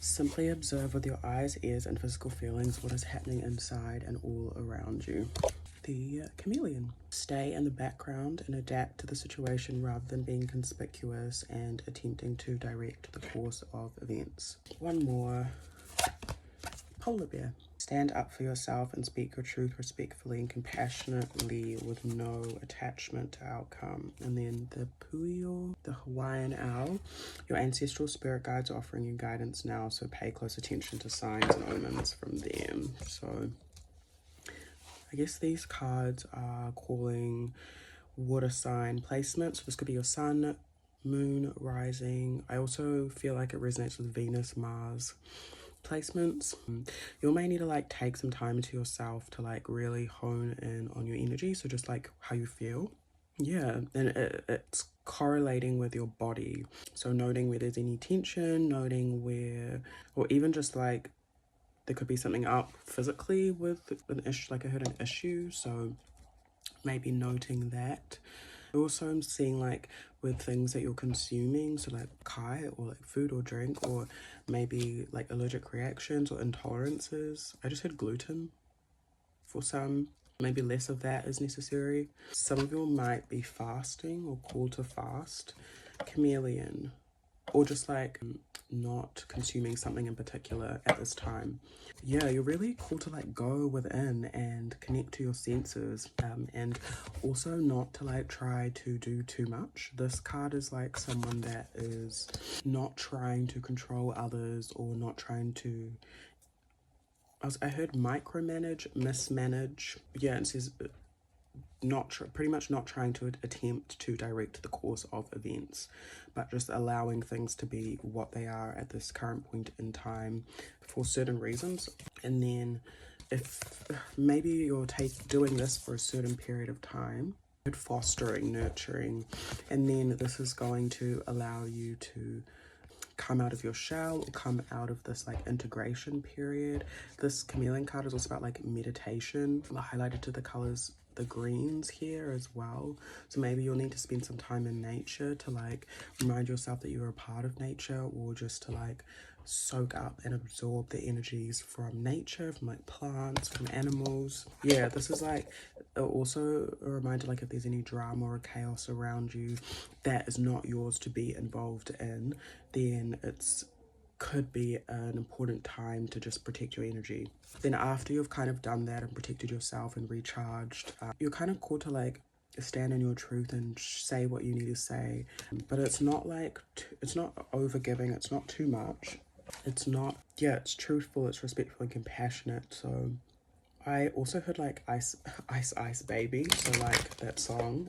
Simply observe with your eyes, ears, and physical feelings what is happening inside and all around you. The chameleon. Stay in the background and adapt to the situation rather than being conspicuous and attempting to direct the course of events. One more. Polar bear. Stand up for yourself and speak your truth respectfully and compassionately with no attachment to outcome. And then the puio, the Hawaiian owl. Your ancestral spirit guides are offering you guidance now, so pay close attention to signs and omens from them. So I guess these cards are calling water sign placement. So this could be your sun, moon, rising. I also feel like it resonates with Venus, Mars placements. You may need to like take some time into yourself to like really hone in on your energy, so just like how you feel. Yeah, and it's correlating with your body, so noting where there's any tension, noting where, or even just like there could be something up physically with an issue, like I heard an issue, so maybe noting that. Also, I'm seeing like with things that you're consuming, so like kai or like food or drink, or maybe like allergic reactions or intolerances. I just had gluten for some. Maybe less of that is necessary. Some of you might be fasting or called to fast. Chameleon. Or just like not consuming something in particular at this time. Yeah, you're really called to like go within and connect to your senses, and also not to like try to do too much. This card is like someone that is not trying to control others or not trying to, I heard micromanage, mismanage. Yeah, it says pretty much not trying to attempt to direct the course of events, but just allowing things to be what they are at this current point in time for certain reasons. And then if maybe you're doing this for a certain period of time, fostering, nurturing, and then this is going to allow you to come out of your shell or come out of this like integration period. This chameleon card is also about like meditation. I highlighted to the colors, the greens here as well, so maybe you'll need to spend some time in nature to like remind yourself that you're a part of nature, or just to like soak up and absorb the energies from nature, from like plants, from animals. Yeah, this is like also a reminder, like if there's any drama or chaos around you that is not yours to be involved in, then it's could be an important time to just protect your energy. Then after you've kind of done that and protected yourself and recharged, you're kind of called to like stand in your truth and say what you need to say, but it's not like it's not over giving, it's not too much, it's not, yeah, it's truthful, it's respectful and compassionate. So I also heard like ice baby, so like that song.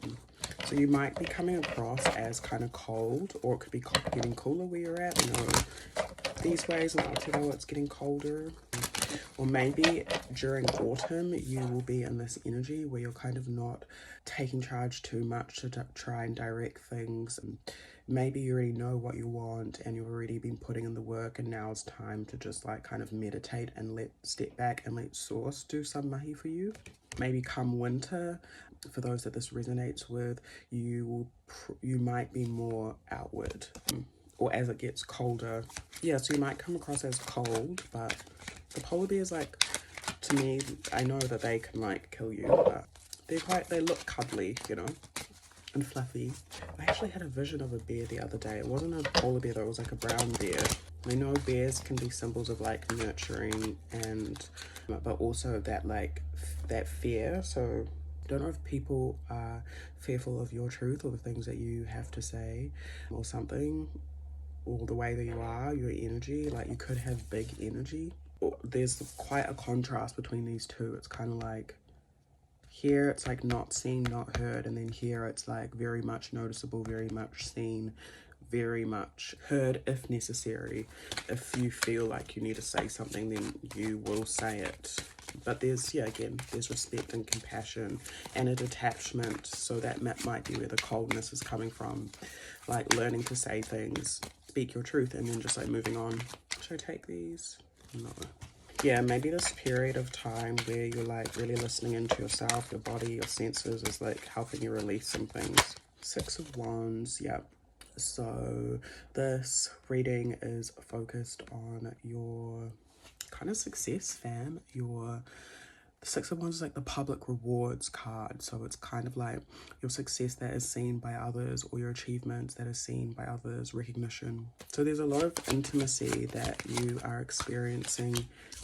So you might be coming across as kind of cold, or it could be getting cooler where you're at. You know, these ways in Aotearoa it's getting colder. Or maybe during autumn you will be in this energy where you're kind of not taking charge too much to try and direct things. And maybe you already know what you want and you've already been putting in the work, and now it's time to just like kind of meditate and step back and let source do some mahi for you. Maybe come winter, for those that this resonates with, you might be more outward, or as it gets colder. Yeah, so you might come across as cold, but the polar bears, like, to me, I know that they can like kill you, but they look cuddly, you know, and fluffy. I actually had a vision of a bear the other day. It wasn't a polar bear though, it was like a brown bear. I know bears can be symbols of like nurturing and, but also that like that fear. So I don't know if people are fearful of your truth or the things that you have to say or something, or the way that you are, your energy. Like you could have big energy. There's quite a contrast between these two. It's kind of like here it's like not seen, not heard, and then here it's like very much noticeable, very much seen, very much heard if necessary. If you feel like you need to say something, then you will say it. But there's, yeah, again, there's respect and compassion and a detachment, so that might be where the coldness is coming from. Like learning to say things, speak your truth, and then just like moving on. Should I take these? No. Yeah, maybe this period of time where you're like really listening into yourself, your body, your senses is like helping you release some things. 6 of Wands, yeah. So this reading is focused on your kind of success, fam. The Six of Wands is like the public rewards card. So it's kind of like your success that is seen by others, or your achievements that are seen by others, recognition. So there's a lot of intimacy that you are experiencing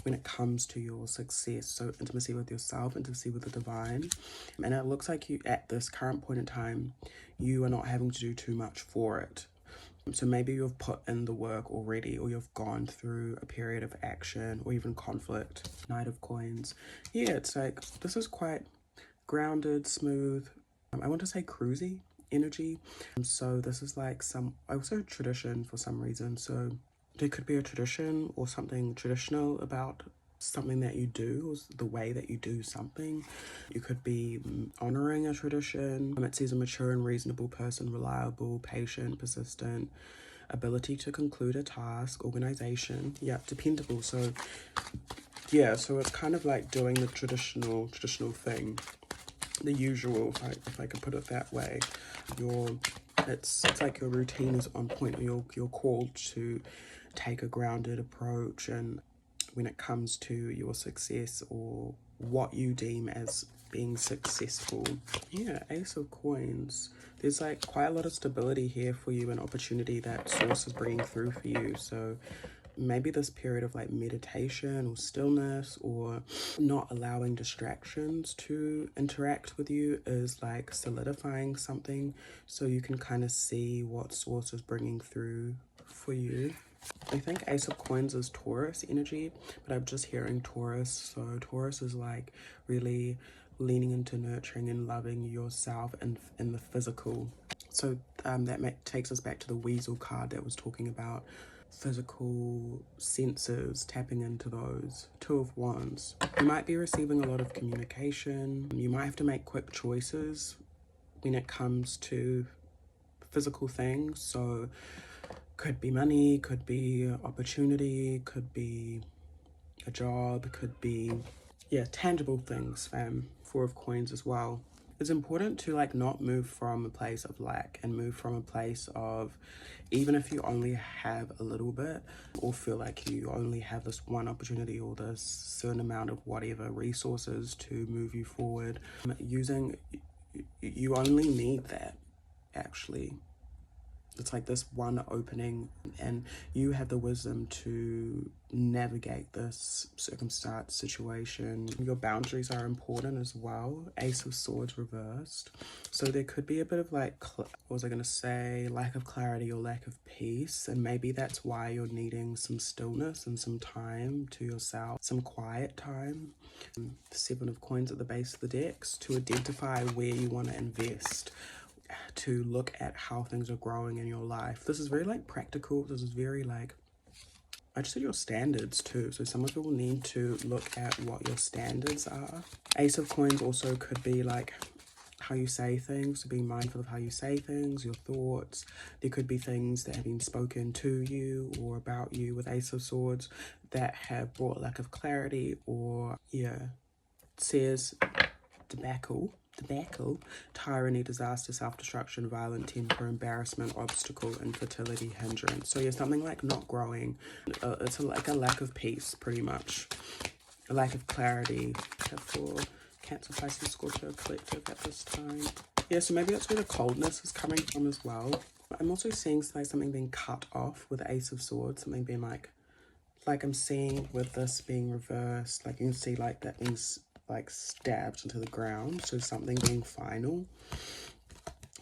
when it comes to your success. So intimacy with yourself, intimacy with the divine. And it looks like you, at this current point in time, you are not having to do too much for it. So maybe you've put in the work already, or you've gone through a period of action or even conflict. Knight of Coins. Yeah, it's like, this is quite grounded, smooth. I want to say cruisy energy. So this is like also tradition for some reason. So there could be a tradition or something traditional about something that you do, or the way that you do something. You could be honoring a tradition. It says a mature and reasonable person, reliable, patient, persistent, ability to conclude a task, organization. Yeah, dependable. So yeah, so it's kind of like doing the traditional thing, the usual, if I could put it that way. It's like your routine is on point, or you're called to take a grounded approach, and when it comes to your success or what you deem as being successful. Yeah, Ace of Coins. There's like quite a lot of stability here for you, and opportunity that source is bringing through for you. So maybe this period of like meditation or stillness, or not allowing distractions to interact with you, is like solidifying something, so you can kind of see what source is bringing through for you. I think Ace of Coins is Taurus energy, but I'm just hearing Taurus. So Taurus is like really leaning into nurturing and loving yourself and in the physical. So that takes us back to the Weasel card that was talking about physical senses, tapping into those. Two of Wands. You might be receiving a lot of communication. You might have to make quick choices when it comes to physical things. So could be money, could be opportunity, could be a job, could be, yeah, tangible things, fam. Four of Coins as well. It's important to like not move from a place of lack, and move from a place of, even if you only have a little bit, or feel like you only have this one opportunity or this certain amount of whatever resources to move you forward, you only need that, actually. It's like this one opening, and you have the wisdom to navigate this circumstance, situation. Your boundaries are important as well. Ace of Swords reversed. So there could be a bit of like, what was I going to say? Lack of clarity or lack of peace. And maybe that's why you're needing some stillness and some time to yourself, some quiet time. Seven of Coins at the base of the decks, to identify where you want to invest, to look at how things are growing in your life. This is very like practical. This is very like, I just said your standards too. So some of you will need to look at what your standards are. Ace of Coins also could be like how you say things, so being mindful of how you say things, your thoughts. There could be things that have been spoken to you or about you with Ace of Swords that have brought lack of clarity, or yeah, it says debacle, tyranny, disaster, self-destruction, violent temper, embarrassment, obstacle, infertility, hindrance. So yeah, something like not growing. It's like a lack of peace, pretty much. A lack of clarity for Cancer, Pisces, Scorpio collective at this time. Yeah, so maybe that's where the coldness is coming from as well. I'm also seeing like something being cut off with Ace of Swords, something being like I'm seeing with this being reversed, like you can see like that being like stabbed into the ground, so something being final.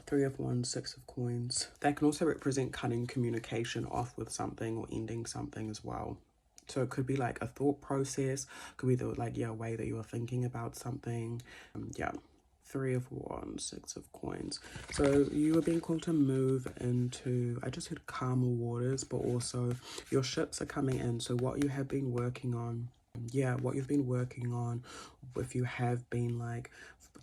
Three of Wands, Six of Coins. That can also represent cutting communication off with something, or ending something as well. So it could be like a thought process, could be the like, yeah, way that you are thinking about something. Yeah. Three of Wands, Six of Coins. So you are being called to move into, I just heard calmer waters, but also your ships are coming in. So what you have been working on, yeah, what you've been working on, if you have been like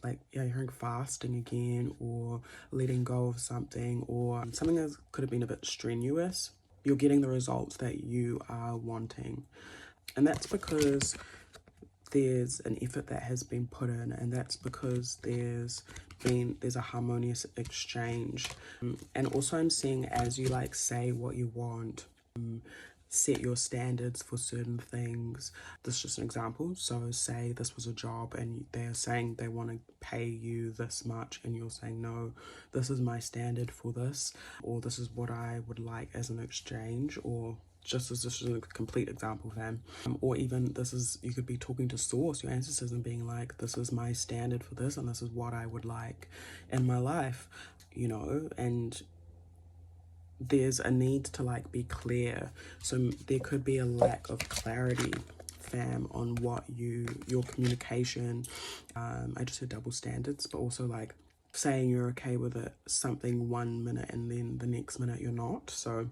yeah, you're hearing fasting again, or letting go of something, or something that could have been a bit strenuous, you're getting the results that you are wanting. And that's because there's an effort that has been put in, and that's because there's a harmonious exchange. And also I'm seeing as you like say what you want, set your standards for certain things. This is just an example. So say this was a job and they're saying they want to pay you this much, and you're saying, no, this is my standard for this, or this is what I would like as an exchange, or just as this is a complete example, fam. Or even this is, you could be talking to source, your ancestors, and being like, this is my standard for this, and this is what I would like in my life, you know. And there's a need to like be clear. So there could be a lack of clarity, fam, on what your communication, I just said double standards, but also like saying you're okay with it, something 1 minute and then the next minute you're not. So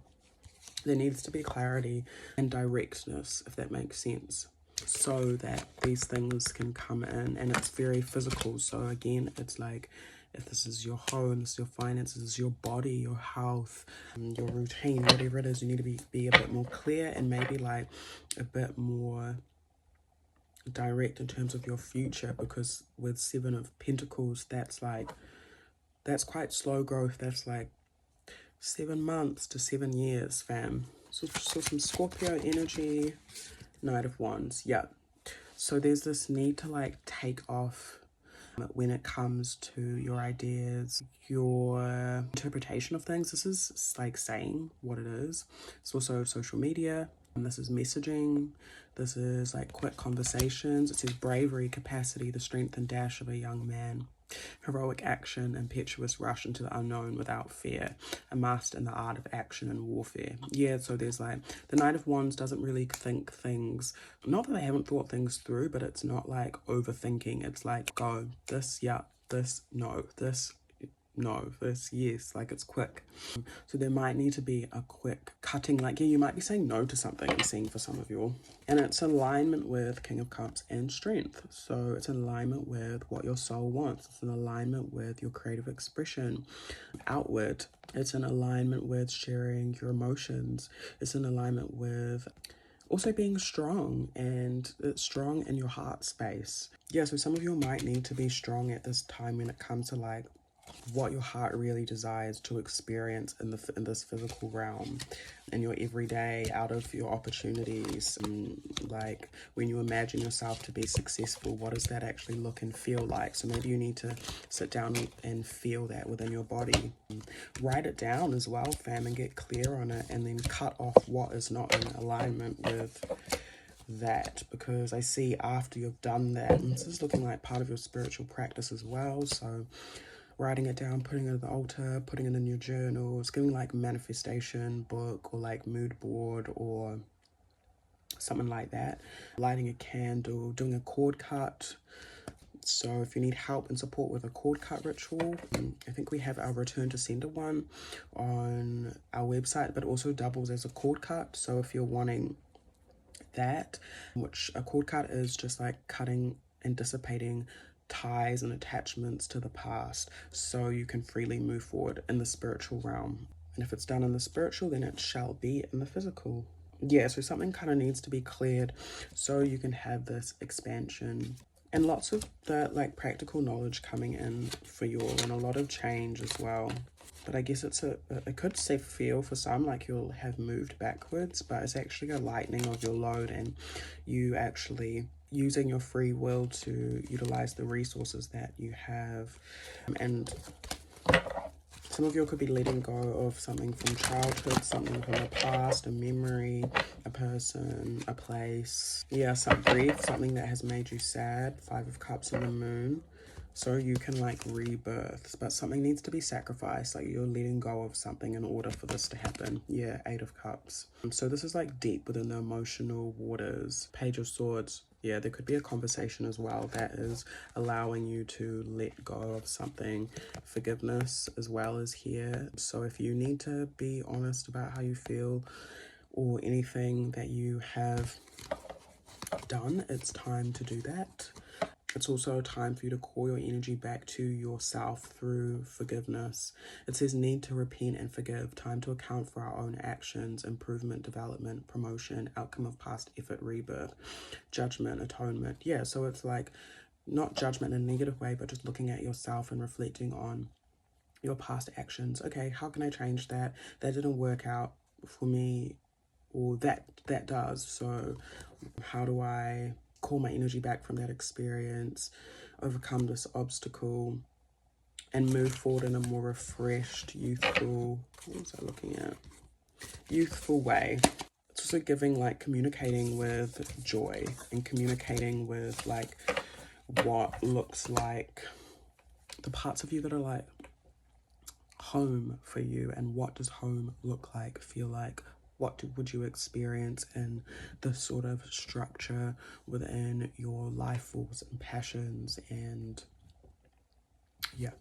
there needs to be clarity and directness, if that makes sense, so that these things can come in. And it's very physical. So again, it's like, if this is your home, this is your finances, this is your body, your health, your routine, whatever it is, you need to be a bit more clear and maybe like a bit more direct in terms of your future. Because with 7 of Pentacles, that's quite slow growth. That's like 7 months to 7 years, fam. So some Scorpio energy, Knight of Wands, yeah. So there's this need to like take off when it comes to your ideas, your interpretation of things. This is like saying what it is. It's also social media, and this is messaging. This is like quick conversations. It says bravery, capacity, the strength and dash of a young man. Heroic action, impetuous rush into the unknown without fear, a master in the art of action and warfare. Yeah, so there's like, the Knight of Wands doesn't really think things, not that they haven't thought things through, but it's not like overthinking. It's like, go, this, yeah, this, no, this, no, this, yes, like it's quick. So there might need to be a quick cutting, like, yeah, you might be saying no to something, I'm seeing for some of you. And it's alignment with King of Cups and strength. So it's in alignment with what your soul wants. It's in alignment with your creative expression outward. It's in alignment with sharing your emotions. It's in alignment with also being strong, and it's strong in your heart space. Yeah, so some of you might need to be strong at this time when it comes to like what your heart really desires to experience in this physical realm, in your everyday, out of your opportunities. And like when you imagine yourself to be successful, what does that actually look and feel like? So maybe you need to sit down and feel that within your body. Write it down as well, fam, and get clear on it, and then cut off what is not in alignment with that. Because I see after you've done that, and this is looking like part of your spiritual practice as well, so writing it down, putting it at the altar, putting it in your journal. It's giving like manifestation book or like mood board or something like that. Lighting a candle, doing a cord cut. So if you need help and support with a cord cut ritual, I think we have our return to sender one on our website, but also doubles as a cord cut. So if you're wanting that, which a cord cut is just like cutting and dissipating ties and attachments to the past, so you can freely move forward in the spiritual realm. And if it's done in the spiritual, then it shall be in the physical. Yeah, so something kind of needs to be cleared so you can have this expansion and lots of the like practical knowledge coming in for you all, and a lot of change as well. But I guess it could say feel for some like you'll have moved backwards, but it's actually a lightening of your load and you actually using your free will to utilize the resources that you have. And some of you could be letting go of something from childhood, something from the past, a memory, a person, a place. Yeah, some grief, something that has made you sad. 5 of Cups in the Moon. So you can like rebirth, but something needs to be sacrificed, like you're letting go of something in order for this to happen. Yeah, 8 of Cups. So this is like deep within the emotional waters. Page of Swords. Yeah, there could be a conversation as well that is allowing you to let go of something. Forgiveness as well as here. So if you need to be honest about how you feel or anything that you have done, it's time to do that. It's also a time for you to call your energy back to yourself through forgiveness. It says need to repent and forgive, time to account for our own actions, improvement, development, promotion, outcome of past effort, rebirth, judgment, atonement. Yeah, so it's like not judgment in a negative way, but just looking at yourself and reflecting on your past actions. Okay, how can I change that? That didn't work out for me, or that does. So how do I call my energy back from that experience, overcome this obstacle, and move forward in a more refreshed, youthful, what was I looking at? Youthful way. It's also giving like communicating with joy and communicating with like what looks like the parts of you that are like home for you, and what does home look like, feel like, would you experience in the sort of structure within your life force and passions, and yeah,